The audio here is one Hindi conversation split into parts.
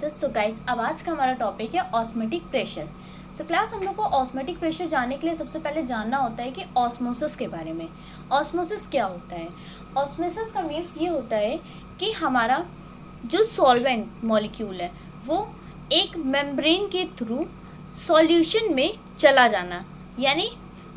क्लासेस। सो गाइस, अब आज का हमारा टॉपिक है ऑस्मोटिक प्रेशर। सो क्लास, हम लोग को ऑस्मोटिक प्रेशर जानने के लिए सबसे पहले जानना होता है कि ऑस्मोसिस के बारे में। ऑस्मोसिस क्या होता है? ऑस्मोसिस का मीन्स ये होता है कि हमारा जो सॉल्वेंट मॉलिक्यूल है वो एक मेम्ब्रेन के थ्रू सॉल्यूशन में चला जाना, यानी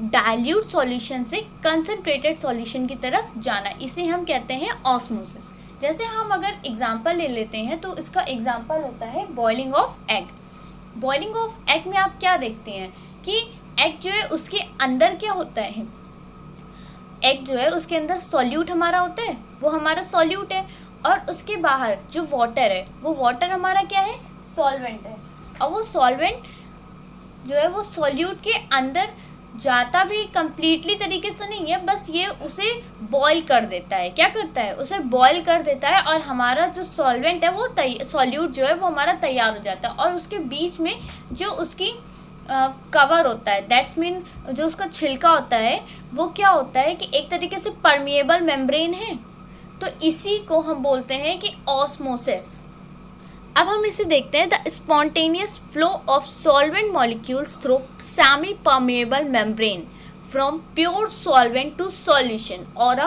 डाइल्यूट सॉल्यूशन से कंसनट्रेटेड सॉल्यूशन की तरफ जाना, इसे हम कहते हैं ऑस्मोसिस। जैसे हम अगर एग्जांपल ले लेते हैं तो इसका एग्जांपल होता है boiling of egg. Boiling of egg में आप क्या देखते हैं कि एग जो है उसके अंदर क्या होता है, एग जो है उसके अंदर सॉल्यूट हमारा होता है, वो हमारा सॉल्यूट है, और उसके बाहर जो वाटर है वो वाटर हमारा क्या है, सॉल्वेंट है। और वो सॉल्वेंट जो है वो सॉल्यूट के अंदर जाता भी कंप्लीटली तरीके से नहीं है, बस ये उसे बॉईल कर देता है। क्या करता है, उसे बॉईल कर देता है, और हमारा जो सॉल्वेंट है वो सॉल्यूट जो है वो हमारा तैयार हो जाता है। और उसके बीच में जो उसकी कवर होता है, दैट्स मीन जो उसका छिलका होता है वो क्या होता है कि एक तरीके से परमिएबल मेम्ब्रेन है। तो इसी को हम बोलते हैं कि ऑस्मोसिस। अब हम इसे देखते हैं, the spontaneous flow of solvent molecules through semi permeable membrane from pure solvent to solution और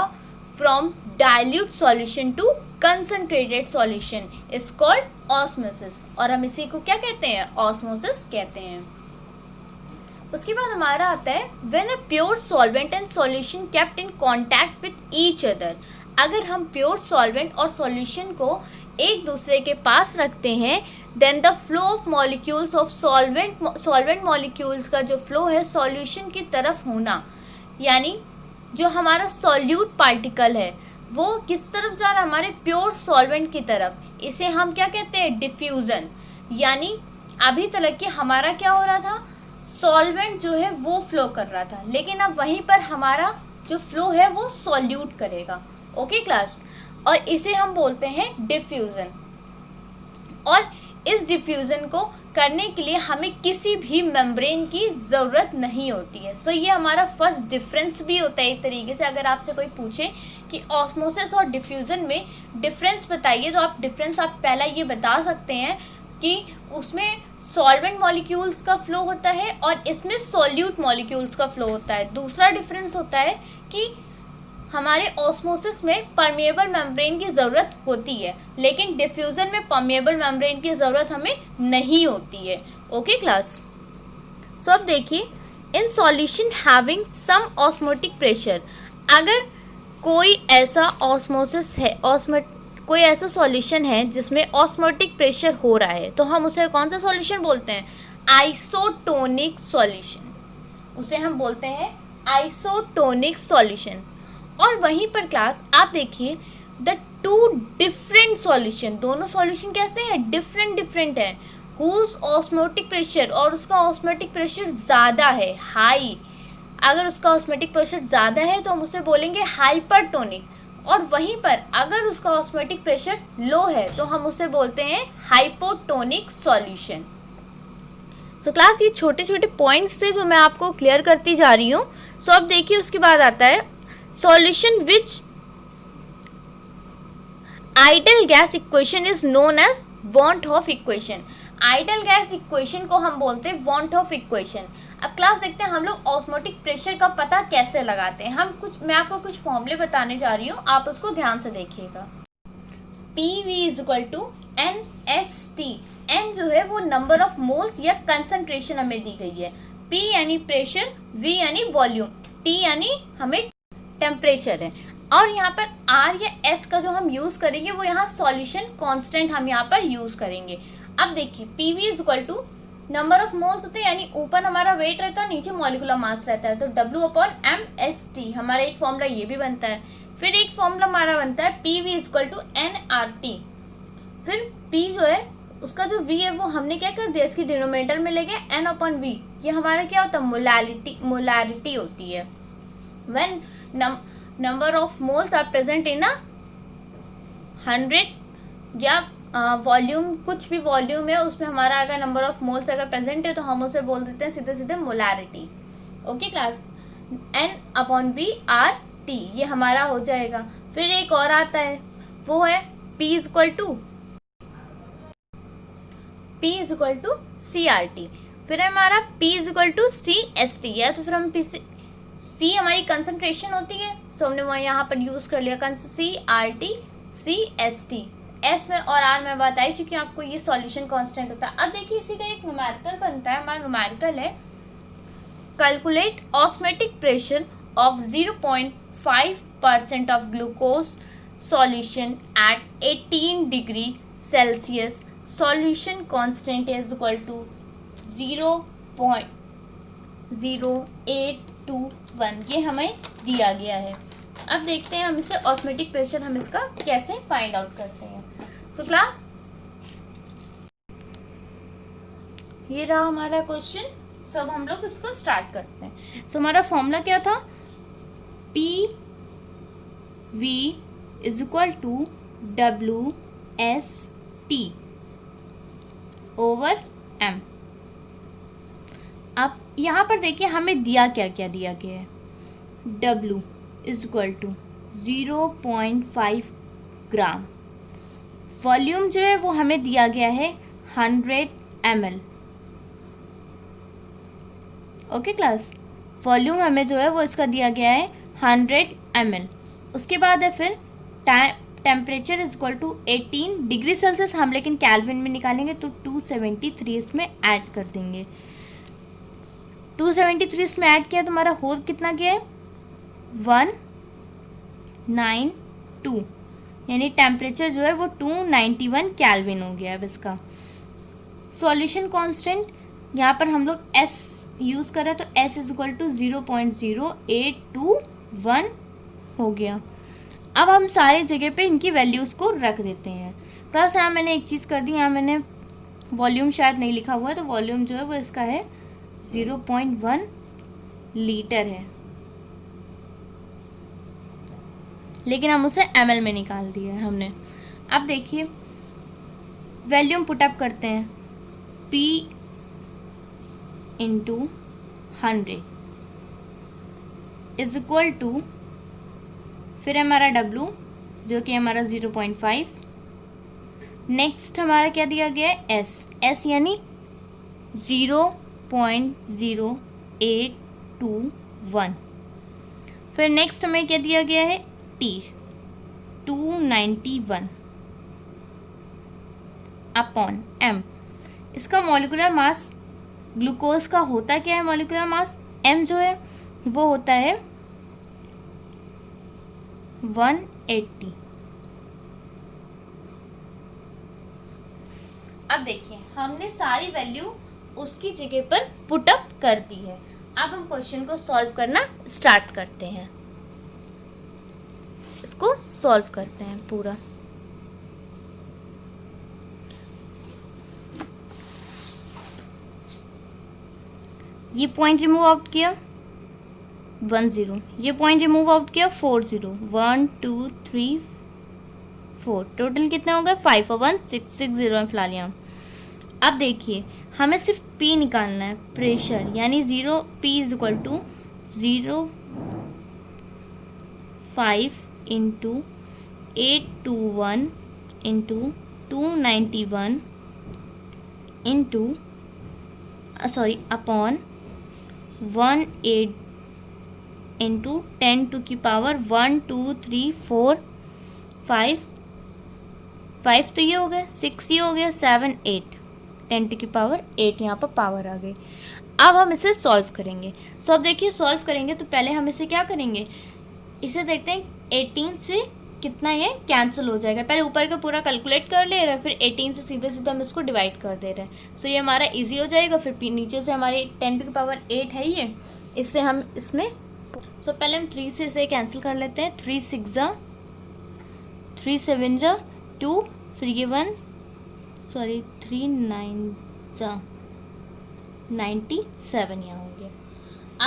from dilute solution to concentrated solution is called osmosis. और हम इसी को क्या कहते हैं, ऑस्मोसिस कहते हैं। उसके बाद हमारा आता है when a pure solvent and solution kept in contact with each other. अगर हम प्योर सॉल्वेंट और सॉल्यूशन को एक दूसरे के पास रखते हैं, then the flow of molecules of solvent molecules का जो फ्लो है सॉल्यूशन की तरफ होना, यानी जो हमारा सॉल्यूट पार्टिकल है वो किस तरफ जा रहा है, हमारे प्योर सॉल्वेंट की तरफ, इसे हम क्या कहते हैं, डिफ्यूज़न। यानी अभी तक कि हमारा क्या हो रहा था, सॉल्वेंट जो है वो फ्लो कर रहा था, लेकिन अब वहीं पर हमारा जो फ्लो है वो सॉल्यूट करेगा। ओके क्लास, और इसे हम बोलते हैं डिफ्यूज़न। और इस डिफ्यूज़न को करने के लिए हमें किसी भी मेम्ब्रेन की ज़रूरत नहीं होती है। सो ये हमारा फर्स्ट डिफरेंस भी होता है एक तरीके से। अगर आपसे कोई पूछे कि ऑस्मोसिस और डिफ्यूज़न में डिफरेंस बताइए, तो आप डिफरेंस आप पहला ये बता सकते हैं कि उसमें सॉल्वेंट मॉलिक्यूल्स का फ्लो होता है और इसमें सॉल्यूट मॉलिक्यूल्स का फ्लो होता है। दूसरा डिफरेंस होता है कि हमारे ऑस्मोसिस में परमिएबल मेम्ब्रेन की ज़रूरत होती है, लेकिन डिफ्यूज़न में परमिएबल मेम्ब्रेन की ज़रूरत हमें नहीं होती है। ओके क्लास, सो अब देखिए, in solution having some osmotic pressure, अगर कोई ऐसा ऑस्मोसिस है, कोई ऐसा सॉल्यूशन है जिसमें ऑस्मोटिक प्रेशर हो रहा है, तो हम उसे कौन सा सॉल्यूशन बोलते हैं, आइसोटोनिक सॉल्यूशन। उसे हम बोलते हैं आइसोटोनिक सॉल्यूशन। और वहीं पर क्लास आप देखिए, द टू डिफरेंट सॉल्यूशन, दोनों सॉल्यूशन कैसे हैं, डिफरेंट हैं, हुज ऑस्मोटिक प्रेशर, और उसका ऑस्मोटिक प्रेशर ज़्यादा है, हाई। अगर उसका ऑस्मोटिक प्रेशर ज़्यादा है तो हम उसे बोलेंगे हाइपरटोनिक, और वहीं पर अगर उसका ऑस्मोटिक प्रेशर लो है तो हम उसे बोलते हैं हाइपोटोनिक सॉल्यूशन। सो क्लास, ये छोटे छोटे पॉइंट्स थे जो मैं आपको क्लियर करती जा रही हूँ। सो अब देखिए, उसके बाद आता है solution which ideal gas equation is known as van't Hoff equation. Ideal gas equation को हम बोलते हैं वॉन्ट ऑफ इक्वेशन। अब क्लास देखते हैं हम लोग ऑस्मोटिक प्रेशर का पता कैसे लगाते हैं। मैं आपको कुछ फॉर्मूले बताने जा रही हूँ, आप उसको ध्यान से देखिएगा। PV is equal to NST। N जो है वो नंबर ऑफ मोल्स या कंसंट्रेशन हमें दी गई है, P यानी प्रेशर, V यानी वॉल्यूम, T यानी हमें टेम्परेचर है, और यहाँ पर R या S का जो हम यूज़ करेंगे वो यहाँ सॉल्यूशन कांस्टेंट हम यहाँ पर यूज़ करेंगे। अब देखिए, PV is equal to number of moles होते हैं, यानी ऊपर हमारा वेट रहता है, नीचे मॉलिक्यूलर मास रहता है, तो W/MST हमारा एक फॉर्मूला ये भी बनता है। फिर एक फॉर्मूला हमारा बनता है PV is equal to NRT। फिर P जो है उसका जो V है वो हमने क्या कर दिया, इसकी डिनोमिनेटर में ले गए N/V। ये हमारा क्या होता है, मोलारिटी होती है। When number of moles are present in 100, या वॉल्यूम, कुछ भी वॉल्यूम है उसमें हमारा अगर नंबर ऑफ मोल्स अगर प्रेजेंट है तो हम उसे बोल देते हैं सीधे सीधे मोलारिटी। ओके क्लास, N/V/RT ये हमारा हो जाएगा। फिर एक और आता है, वो है P is equal to P is equal to CRT। फिर हमारा P is equal to CST है, तो फिर हम C हमारी कंसंट्रेशन होती है, सो हमने वहाँ यहाँ पर यूज़ कर लिया CRT CST। S में और R में बात आई चुकी है आपको, ये सॉल्यूशन कांस्टेंट होता है। अब देखिए इसी का एक न्यूमेरिकल बनता है, हमारा न्यूमेरिकल है calculate osmotic pressure of 0.5% of glucose solution at 18 degree Celsius, solution constant is equal to 0.0821, ये हमें दिया गया है। अब देखते हैं हम इसे ऑस्मेटिक प्रेशर हम इसका कैसे फाइंड आउट करते हैं। सो क्लास, ये रहा हमारा क्वेश्चन। सब हम लोग इसको स्टार्ट करते हैं। सो हमारा फॉर्मूला क्या था, PV is equal to WST over M। अब यहाँ पर देखिए हमें दिया क्या क्या दिया गया है, W is equal to 0.5 gram, volume जो है वो हमें दिया गया है 100 ml। ओके क्लास, वॉल्यूम हमें जो है वो इसका दिया गया है 100 ml। उसके बाद है फिर temperature is equal to 18 degree Celsius, हम लेकिन कैल्विन में निकालेंगे तो 273 इसमें ऐड कर देंगे। 273 इसमें ऐड किया तो हमारा होल कितना गया है 192, यानी टेम्परेचर जो है वो 291 कैल्विन हो गया है अब इसका। सॉल्यूशन कांस्टेंट यहाँ पर हम लोग S यूज़ कर रहे हैं तो S इज इक्वल टू 0.0821 हो गया। अब हम सारे जगह पे इनकी वैल्यूज़ को रख देते हैं। प्लस यहाँ मैंने एक चीज़ कर दी, यहाँ मैंने वॉल्यूम शायद नहीं लिखा हुआ है, तो वॉल्यूम जो है वो इसका है 0.1 लीटर है, लेकिन हम उसे ml में निकाल दिया है हमने। अब देखिए वैल्यूम पुटअप करते हैं, P into 100 is equal to, फिर हमारा W जो कि हमारा 0.5, नेक्स्ट हमारा क्या दिया गया है S यानी 0.0821, फिर नेक्स्ट हमें क्या दिया गया है T 291 अपॉन M। इसका मॉलिक्यूलर मास ग्लूकोज का होता क्या है, मॉलिक्यूलर मास M जो है वो होता है 180। अब देखिए हमने सारी वैल्यू उसकी जगह पर पुट अप कर दी है। अब हम क्वेश्चन को सॉल्व करना स्टार्ट करते हैं, इसको सॉल्व करते हैं पूरा। ये पॉइंट रिमूव आउट किया 10, ये पॉइंट रिमूव आउट किया 40, 1 2 3 4, टोटल कितना होगा 5 और 1 6 0 फिलहा लिया। अब देखिए हमें सिर्फ P निकालना है, प्रेशर यानी 0 P is equal to 0.5 into 821 into 291 into upon 18 into 10 to की पावर 1 2 3 4 5 तो ये हो गया, 6 ये हो गया, 7 8, 10 टू की पावर 8 यहाँ पर पावर आ गई। अब हम इसे सॉल्व करेंगे। सो अब देखिए सॉल्व करेंगे तो पहले हम इसे क्या करेंगे, इसे देखते हैं 18 से कितना ये कैंसिल हो जाएगा। पहले ऊपर का पूरा कैलकुलेट कर ले रहे हैं, फिर 18 से सीधे सीधे हम इसको डिवाइड कर दे रहे हैं। सो ये हमारा इजी हो जाएगा। फिर नीचे से हमारे 10 टू की पावर 8 है ये, इससे हम इसमें पहले हम 3 से इसे कैंसिल कर लेते हैं। 3 6 जा 3 7 जा 2, फिर ये 3 9 जा 97 यहाँ हो गया।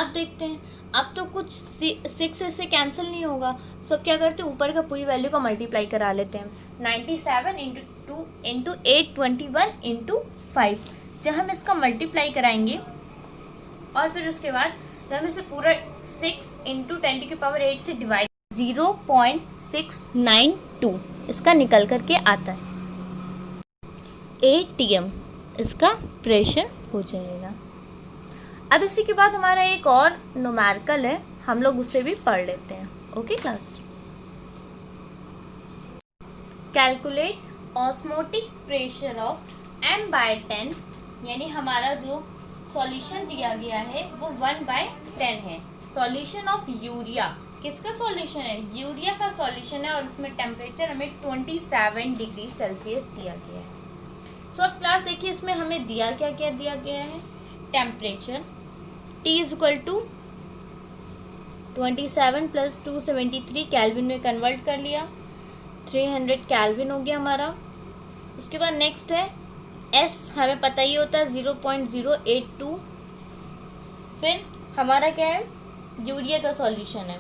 अब देखते हैं, अब तो कुछ 6 से कैंसिल नहीं होगा। सब क्या करते हैं, ऊपर का पूरी वैल्यू को मल्टीप्लाई करा लेते हैं। 97 इंटू 2 इंटू 821 इंटू 5, जब हम इसका मल्टीप्लाई कराएंगे और फिर उसके बाद जब हम इसे पूरा 6 इंटू 10 टू की पावर 8 से डिवाइड 0.692 इसका निकल करके आता है ATM। इसका प्रेशर हो जाएगा। अब इसी के बाद हमारा एक और न्यूमेरिकल है, हम लोग उसे भी पढ़ लेते हैं। Okay class, calculate osmotic pressure of m/10, यानी हमारा जो सॉल्यूशन दिया गया है वो 1/10 है। सॉल्यूशन ऑफ यूरिया, किसका सॉल्यूशन है? यूरिया का सॉल्यूशन है, और इसमें टेम्परेचर हमें 27 डिग्री सेल्सियस दिया गया है। सो अब क्लास देखिए, इसमें हमें दिया क्या क्या दिया गया है? Temperature T is equal to 27 plus 273 Kelvin में कन्वर्ट कर लिया, 300 कैलविन हो गया हमारा। उसके बाद नेक्स्ट है S, हमें पता ही होता है 0.082। फिर हमारा क्या है? यूरिया का सॉल्यूशन है,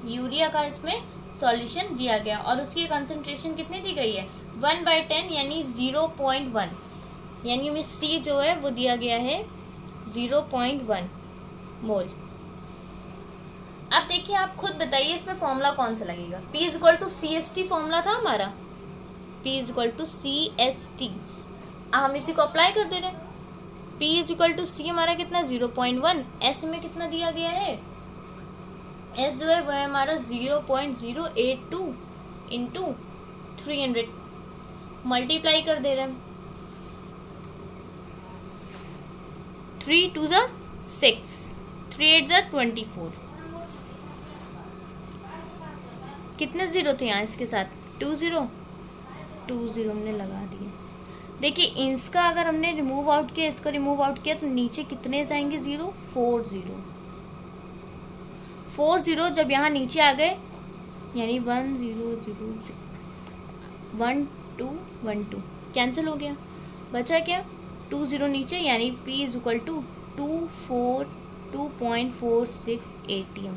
यूरिया का इसमें सॉल्यूशन दिया गया, और उसकी कंसंट्रेशन कितनी दी गई है? 1/10 यानी 0.1, यानी हमें C जो है वो दिया गया है 0.1 मोल। अब देखिए, आप खुद बताइए इसमें फॉर्मूला कौन सा लगेगा? P is equal to CST formula था हमारा, P is equal to CST। हम इसी को अप्लाई कर दे रहे हैं। P is equal to C हमारा कितना? 0.1। S में कितना दिया गया है? S जो है वह है हमारा 0.082 इंटू 300, मल्टीप्लाई कर दे रहे हैं। 3 2 ज़ा 6, 3 8 ज़ा 24। कितने ज़ीरो थे यहाँ इसके साथ? 2 ज़ीरो हमने लगा दिए। देखिए, इसका अगर हमने रिमूव आउट किया, इसका रिमूव आउट किया, तो नीचे कितने जाएंगे ज़ीरो? 4 ज़ीरो। जब यहाँ नीचे आ गए यानी 1 0 0 1 2 1 2 कैंसिल हो गया, बचा क्या? 2 ज़ीरो नीचे, यानी P is equal to 2.46 ATM।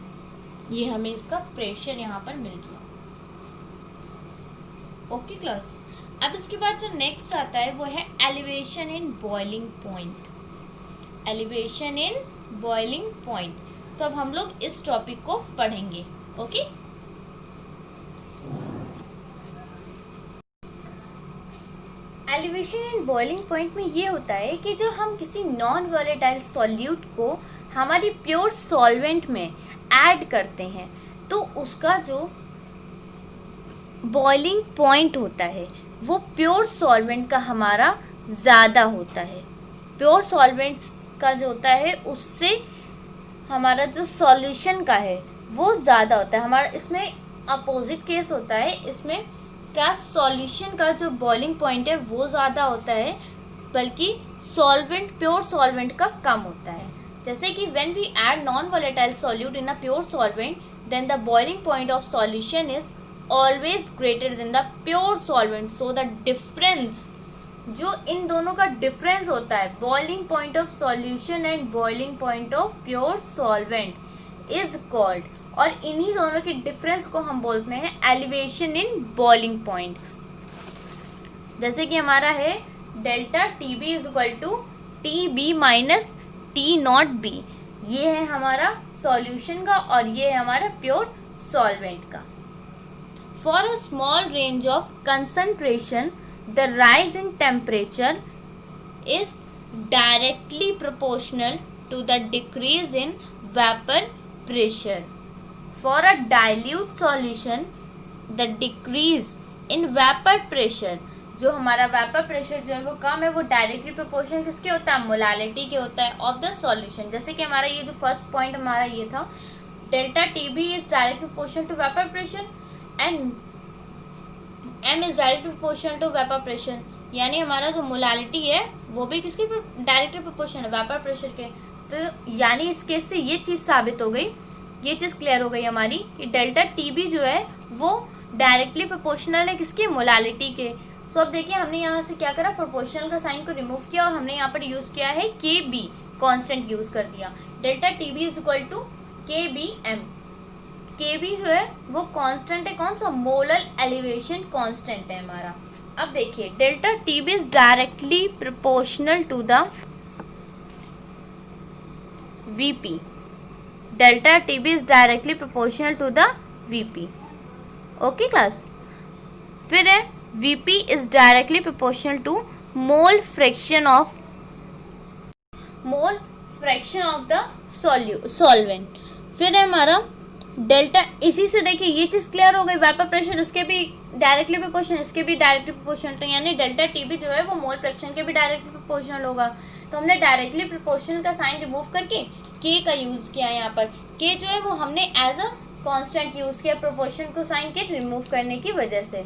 ये हमें इसका प्रेशर यहाँ पर मिल गया। ओके क्लास, अब इसके बाद जो नेक्स्ट आता है वो है elevation in boiling point. Elevation in boiling point, सब हम लोग इस टॉपिक को पढ़ेंगे। Okay, elevation in boiling point में ये होता है कि जो हम किसी नॉन वॉलेटाइल सॉल्यूट को हमारी प्योर सॉल्वेंट में ऐड करते हैं, तो उसका जो बॉइलिंग पॉइंट होता है वो प्योर सॉल्वेंट का हमारा ज़्यादा होता है। प्योर सॉल्वेंट का जो होता है उससे हमारा जो सॉल्यूशन का है वो ज़्यादा होता है। हमारा इसमें अपोजिट केस होता है, इसमें क्या सॉल्यूशन का जो बॉइलिंग पॉइंट है वो ज़्यादा होता है, बल्कि सॉल्वेंट, प्योर सॉल्वेंट का कम होता है। जैसे कि when we add non volatile solute in a pure solvent, then the boiling point of solution is always greater than the pure solvent. So the difference, जो इन दोनों का डिफरेंस होता है, boiling point of solution and boiling point of pure solvent, is called, और इन्हीं दोनों के डिफरेंस को हम बोलते हैं एलिवेशन इन बॉइलिंग पॉइंट। जैसे कि हमारा है delta TB is equal to TB minus T0B, ये है हमारा सॉल्यूशन का और ये है हमारा प्योर सॉल्वेंट का। For a small range of concentration the rise in temperature is directly proportional to the decrease in vapour pressure. For a dilute solution, the decrease in vapor pressure, जो हमारा वेपर प्रेशर जो है वो कम है, वो डायरेक्टली प्रोपोर्शनल किसके होता है? मोलालिटी के होता है ऑफ द सॉल्यूशन। जैसे कि हमारा ये जो फर्स्ट पॉइंट हमारा ये था, delta TB is direct proportional to vapour pressure and M is direct proportional to vapour pressure, यानी हमारा जो मोलालिटी है वो भी किसके डायरेक्टली प्रोपोर्शनल है? वेपर प्रेशर के। तो यानी इस केस से ये चीज़ साबित हो गई, ये चीज़ क्लियर हो गई हमारी कि डेल्टा TB जो है वो डायरेक्टली प्रोपोर्शनल है किसके? मोलालिटी के। सो अब देखिए, हमने यहाँ से क्या करा? प्रोपोर्शनल का साइन को रिमूव किया और हमने यहाँ पर यूज़ किया है KB, कांस्टेंट यूज़ कर दिया। Delta TB is equal to KBM। KB जो है वो कांस्टेंट है, कौन सा? मोलर एलिवेशन कांस्टेंट है हमारा। अब देखिए, delta TB is directly proportional to the VP। Delta TB is directly proportional to the VP। Okay class, फिर है VP is directly proportional to mole fraction of the solvent. फिर है हमारा डेल्टा। इसी से देखिए ये चीज़ क्लियर हो गई, वेपर प्रेशर इसके भी डायरेक्टली प्रोपोर्शनल, इसके भी डायरेक्टली प्रोपोर्शनल, तो यानी डेल्टा टी भी जो है वो मोल फ्रैक्शन के भी डायरेक्टली प्रोपोर्शनल होगा। तो हमने डायरेक्टली प्रोपोर्शनल का साइन रिमूव करके के का यूज़ किया है। यहाँ पर के जो है वो हमने एज अ कांस्टेंट यूज़ किया प्रोपोर्शन को साइन के रिमूव करने की वजह से।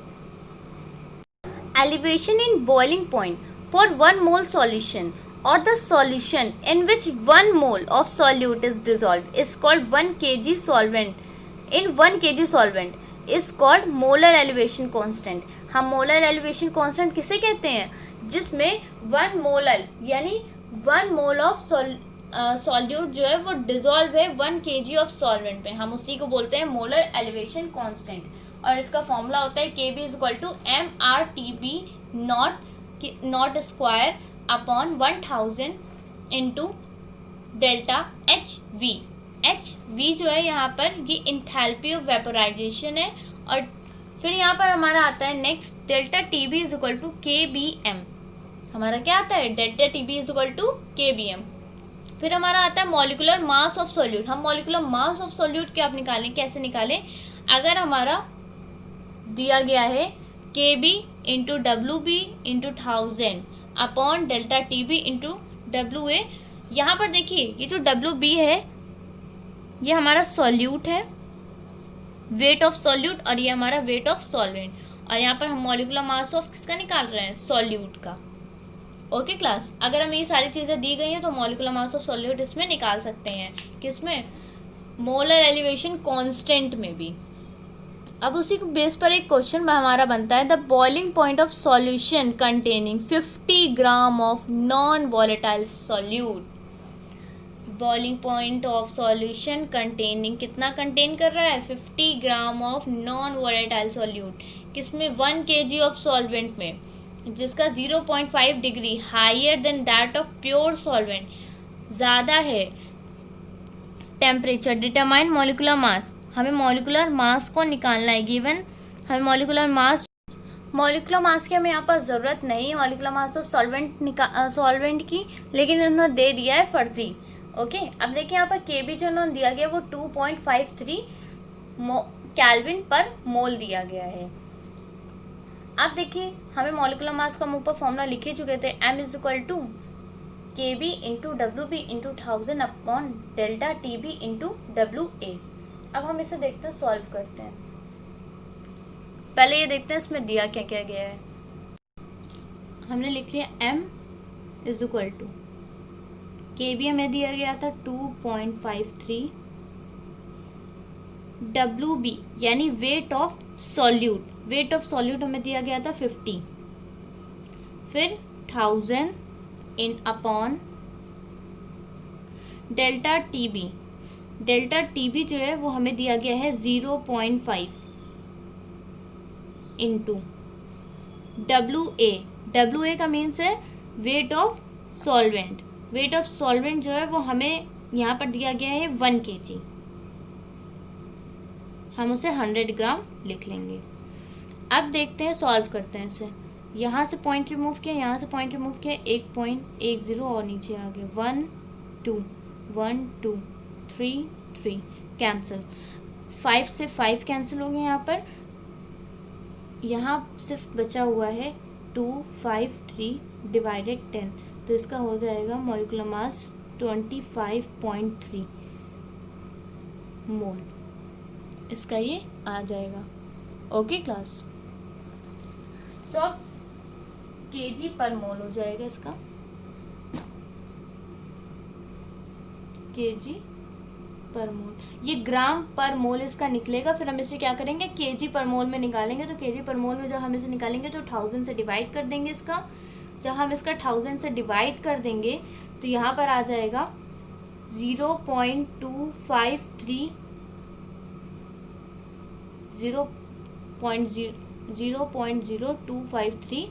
Elevation in boiling point for 1 mole solution or the solution in which 1 mole of solute is dissolved is called 1 kg solvent. In 1 kg solvent is called molar elevation constant. हम मोलर एलिवेशन कांस्टेंट किसे कहते हैं? जिसमें 1 मोलर यानी 1 मोल ऑफ सॉल्यूट जो है वो डिजोल्व है 1 kg ऑफ सॉल्वेंट में, हम उसी को बोलते हैं मोलर एलिवेशन कांस्टेंट। और इसका फॉर्मूला होता है Kb is equal to MRTB naught square upon 1000 into delta HV। HV जो है यहाँ पर ये इंथैल्पी ऑफ वेपोराइजेशन है। और फिर यहाँ पर हमारा आता है next delta TB is equal to KBM। हमारा क्या आता है? Delta TB is equal to KBM। फिर हमारा आता है मॉलिकुलर मास ऑफ सॉल्यूट। हम मॉलिकुलर मास ऑफ सॉल्यूट क्या आप निकालें, कैसे निकालें? अगर हमारा दिया गया है KB into WB into 1000 upon delta TB into WA। यहाँ पर देखिए ये जो WB है ये हमारा सॉल्यूट है, वेट ऑफ सॉल्यूट, और ये हमारा वेट ऑफ सॉल्वेंट। और यहाँ पर हम मॉलिकुलर मास ऑफ किसका निकाल रहे हैं? सॉल्यूट का। ओके क्लास, अगर हमें ये सारी चीज़ें दी गई हैं तो मॉलिकुलर मास ऑफ सॉल्यूट इसमें निकाल सकते हैं। किसमें? मोलर एलिवेशन कांस्टेंट में भी। अब उसी को बेस पर एक क्वेश्चन हमारा बनता है, the boiling point of solution containing 50 gram of non volatile solute. Boiling point of solution containing कितना कंटेन कर रहा है? 50 gram of non volatile solute. किसमें? 1 kg ऑफ सॉल्वेंट में, जिसका 0.5 degree higher than that of pure solvent, ज़्यादा है टेम्परेचर। डिटरमाइन मॉलिकुलर मास, हमें मॉलिकुलर मास को निकालना है। गिवन हमें मॉलिकुलर मास की हमें यहाँ पर ज़रूरत नहीं है, मॉलिकुलर मास ऑफ सॉल्वेंट की, लेकिन उन्होंने दे दिया है फर्जी। ओके, अब देखिए यहाँ पर Kb जो उन्होंने दिया गया वो 2.53 केल्विन पर मोल दिया गया है। अब देखिए हमें मॉलिकुलर मास का हम ऊपर फॉर्मूला लिखे चुके थे, M is equal to KB into WB into 1000 upon delta TB into WA। अब हम इसे देखते हैं, सॉल्व करते हैं। पहले ये देखते हैं इसमें दिया क्या क्या गया है। हमने लिख लिया M is equal to KB हमें दिया गया था 2.53, WB यानी वेट ऑफ सॉल्यूट हमें दिया गया था 50, फिर 1000 इन अपॉन डेल्टा TB जो है वो हमें दिया गया है 0.5 इंटू WA का मीन्स है वेट ऑफ सॉल्वेंट जो है वो हमें यहाँ पर दिया गया है 1 kg, हम उसे 100 ग्राम लिख लेंगे। अब देखते हैं, सॉल्व करते हैं इसे। यहाँ से पॉइंट रिमूव किया, यहाँ से पॉइंट रिमूव किया, 1.10 और नीचे आ गए 1 2 3 कैंसिल, 5 से 5 कैंसिल हो गए। यहाँ सिर्फ बचा हुआ है 253 डिवाइडेड 10, तो इसका हो जाएगा मॉलिकुलर मास 25.3 मोल, इसका ये आ जाएगा। ओके क्लास, सो kg पर मोल हो जाएगा इसका, kg पर मोल। ये ग्राम पर मोल इसका निकलेगा, फिर हम इसे क्या करेंगे, kg पर मोल में निकालेंगे। तो kg पर मोल में जब हम इसे निकालेंगे तो 1000 से डिवाइड कर देंगे इसका। जब हम इसका 1000 से डिवाइड कर देंगे तो यहाँ पर आ जाएगा 0.0253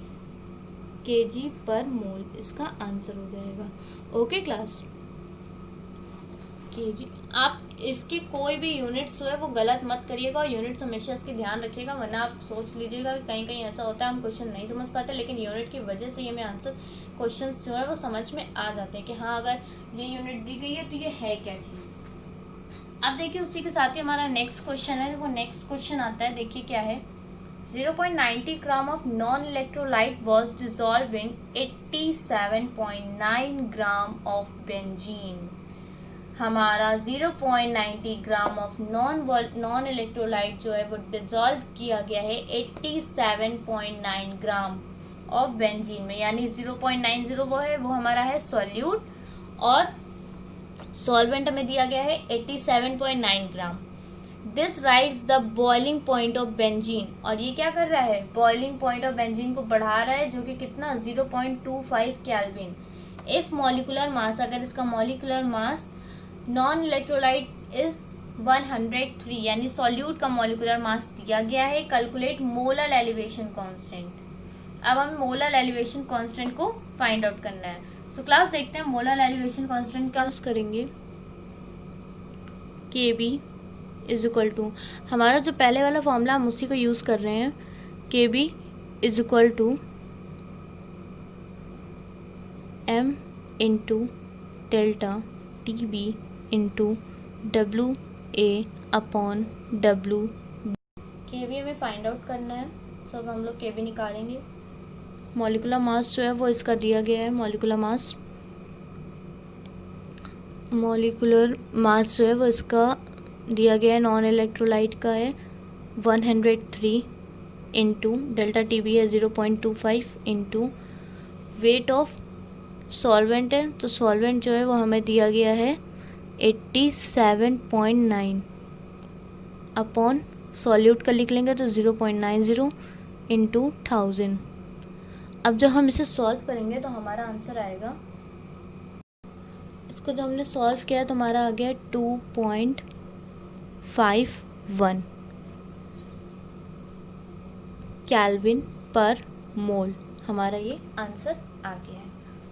kg पर मोल इसका आंसर हो जाएगा। Okay class, kg। आप इसके कोई भी यूनिट्स जो है वो गलत मत करिएगा, और यूनिट्स हमेशा इसके ध्यान रखिएगा, वरना आप सोच लीजिएगा कि कहीं कहीं ऐसा होता है हम क्वेश्चन नहीं समझ पाते, लेकिन यूनिट की वजह से ये हमें आंसर क्वेश्चन जो है वो समझ में आ जाते हैं कि हाँ अगर ये यूनिट दी गई है तो ये है क्या चीज़। अब देखिए उसी के साथ ही हमारा नेक्स्ट क्वेश्चन है, वो नेक्स्ट क्वेश्चन आता है, देखिए क्या है। 0.90 ग्राम of non electrolyte was dissolve in 87.9 gram of benzene. हमारा 0.90 ग्राम ऑफ नॉन इलेक्ट्रोलाइट जो है वो डिजॉल्व किया गया है 87.9 ग्राम ऑफ बेंजीन में, यानी 0.90 वो है वो हमारा है सॉल्यूट, और सॉल्वेंट हमें दिया गया है 87.9 gram. This rise the boiling point of benzene, और ये क्या कर रहा है, बॉइलिंग पॉइंट ऑफ बेंजीन को बढ़ा रहा है, जो कि कितना 0.25 केल्विन। इफ मॉलिकुलर मास, अगर इसका molecular mass non electrolyte is 103, यानी सॉल्यूट का मॉलिकुलर मास दिया गया है। Calculate molar elevation constant. अब हमें मोलर एलिवेशन कांस्टेंट को फाइंड आउट करना है। सो क्लास देखते हैं मोलर एलिवेशन कांस्टेंट क्या यूज करेंगे। Kb इज इक्वल टू, हमारा जो पहले वाला फॉर्मूला हम उसी को यूज़ कर रहे हैं। Kb is equal to m into delta TB into WA upon W। Kb हमें फाइंड आउट करना है, सो अब हम लोग Kb निकालेंगे। मॉलिकुलर मास जो है वो इसका दिया गया है, मॉलिकुलर मास जो है वो इसका दिया गया है, नॉन इलेक्ट्रोलाइट का है 103 इंटू डेल्टा TB है 0.25 इंटू वेट ऑफ सॉल्वेंट है, तो सॉल्वेंट जो है वो हमें दिया गया है 87.9 अपॉन सॉल्यूट का लिख लेंगे तो 0.90 इंटू 1000। अब जब हम इसे सॉल्व करेंगे तो हमारा आंसर आएगा, इसको जब हमने सॉल्व किया तो हमारा आ गया 2.51 केल्विन पर मोल, हमारा ये आंसर आ गया है।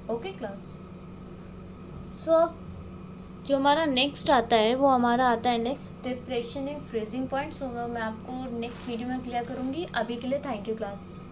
ओके क्लास, सो अब जो हमारा नेक्स्ट आता है वो हमारा आता है next depression in freezing point. So मैं आपको नेक्स्ट वीडियो में क्लियर करूँगी। अभी के लिए थैंक यू क्लास।